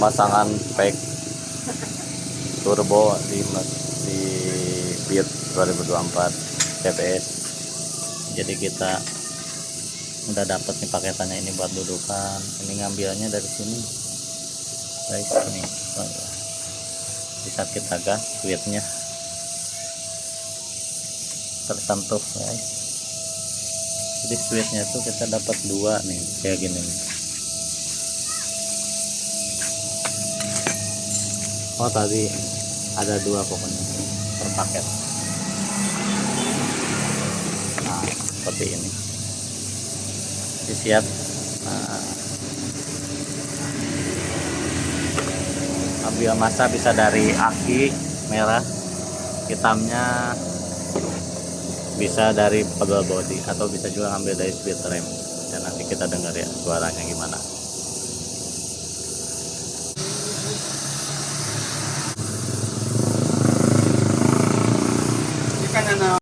pemasangan pack turbo di Beat 2024 TPS. Jadi kita udah dapat nih paketannya ini buat dudukan. Ini ngambilnya dari sini guys, ini bisa kita gas, sweetnya tersentuh guys. Jadi sweetnya tuh kita dapat 2 nih kayak gini nih. Oh tadi ada 2 pokoknya per paket. Nah seperti ini. Jadi siap. Nah, ambil massa bisa dari aki merah, hitamnya bisa dari pedal body, atau bisa juga ngambil dari speed rem. Dan nanti kita dengar ya suaranya gimana.